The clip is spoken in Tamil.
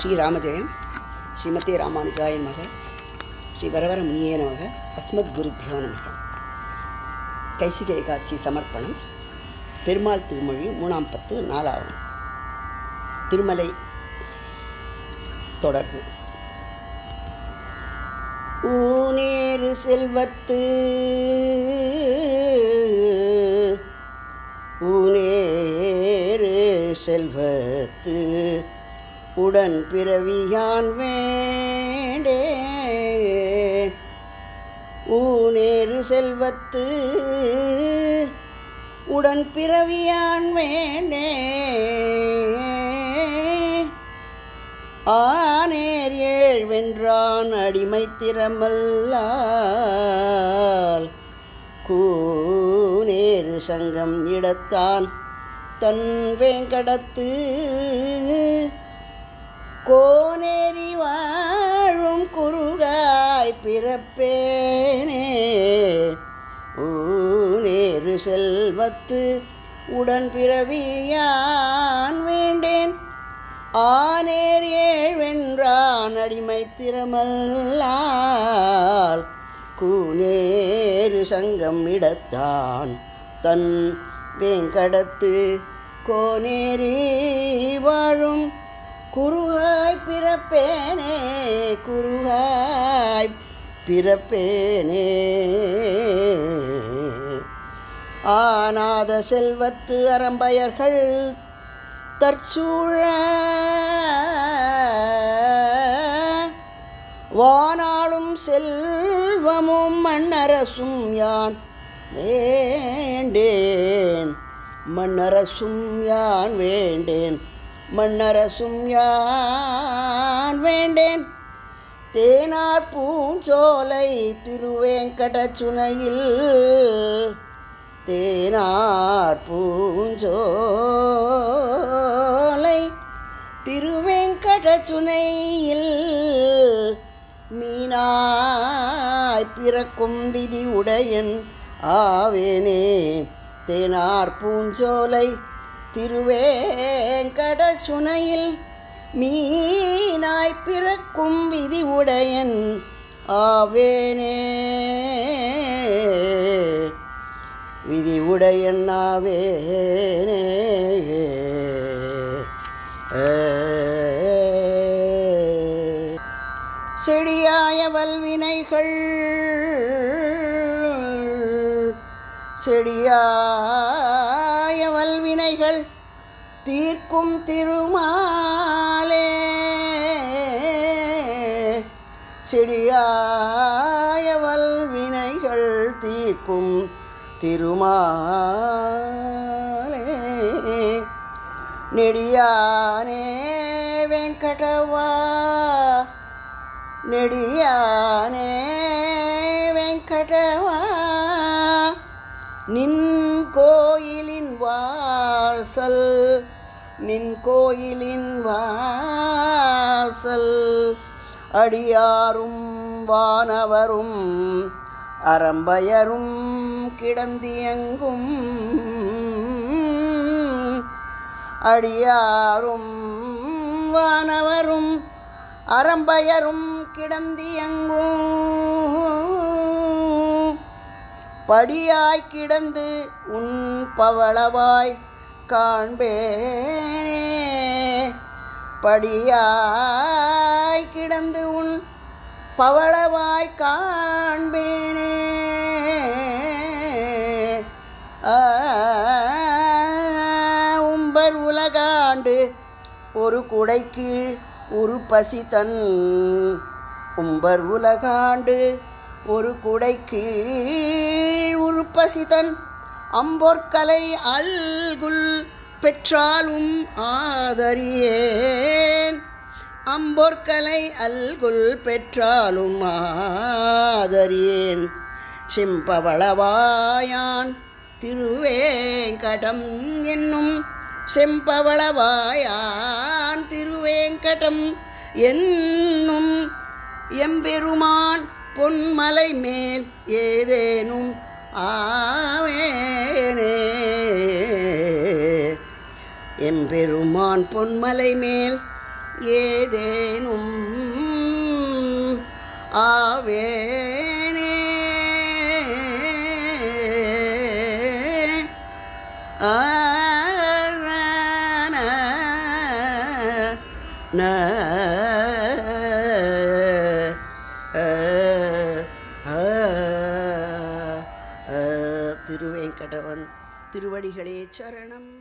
ஸ்ரீராமஜெயம். ஸ்ரீமதே ராமானுஜாய நமக. ஸ்ரீ வரவர முனியே நமக. அஸ்மத் குருபியோ நமக. கைசிக ஏகாட்சி சமர்ப்பணம். பெருமாள் திருமொழி 3ஆம் பத்து 4வது திருமலை தொடர்பு. ஊனேறு செல்வத்து ஊனேறு செல்வத்து உடன் பிறவியான் வேண்டே. ஊனேறு செல்வத்து உடன் பிறவியான் வேண்டே. ஆனேர் ஏழ் வென்றான் அடிமை திறமல்லால் கூனேறு சங்கம் இடத்தான் தன் வேங்கடத்து கோனேறி வாழும் குறுகாய் பிறப்பேனே. ஊனேறு செல்வத்து உடன் பிறவியான் வேண்டேன். ஆனேர் ஏழ் வென்றான் அடிமை திறமல்லால் கூனேறு சங்கம் இடத்தான் தன் வேங்கடத்து கோனேறி வாழும் குறுகாய் பிறப்பேனே. குறுகாய் பிறப்பேனே. ஆனாத செல்வத்து அறம்பயர்கள் தற்சூழ வானாளும் செல்வமும் மண்ணரசும் யான் வேண்டேன். மண்ணரசும் யான் வேண்டேன். மண்ணரசும் யான் வேண்டேன். தேனார் பூஞ்சோலை திருவேங்கடச்சுனையில் தேனார் பூஞ்சோலை திருவேங்கடச்சுனையில் மீனாய் பிறக்கும் விதி உடையன் ஆவேனே. தேனார் பூஞ்சோலை திருவேங்கடச்சுனையில் மீனாய் பிறக்கும் விதி உடையன் ஆவேனே. விதி உடையன் ஆவேனே. செடியாய வல்வினைகள் செடியாய வல்வினைகள் தீர்க்கும் திருமாலே. செடியாய வல்வினைகள் தீர்க்கும் திருமாலே. நெடியானே வெங்கடவா நெடியானே வெங்கடவா நின் கோயிலின் வாசல் நின் கோயிலின் வாசல் அடியாரும் வானவரும் அறம்பயரும் கிடந்தியங்கும். அடியாரும் வானவரும் அறம்பயரும் கிடந்தியங்கும். படியாய் கிடந்து உன் பவளவாய் காண்பேனே. படியாய் கிடந்து உன் பவளவாய் காண்பேனே. உம்பர் உலகாண்டு ஒரு குடைக்கீழ் ஒரு பசிதன். உம்பர் உலகாண்டு ஒரு குடைக்கீழ் ஒரு பசிதன். அம்பொற்கலை அல்குல் பெற்றாலும் ஆதரியேன். அம்பொற்கலை அல்குல் பெற்றாலும் ஆதரியேன். செம்பவளவாயான் திருவேங்கடம் என்னும் செம்பவளவாயான் திருவேங்கடம் என்னும் எம்பெருமான் பொன்மலை மேல் ஏதேனும் ஆவேனே. எம்பெருமான் பொன்மலை மேல் ஏதேனும் ஆவேனே. திருவேங்கடவன் திருவடிகளே சரணம்.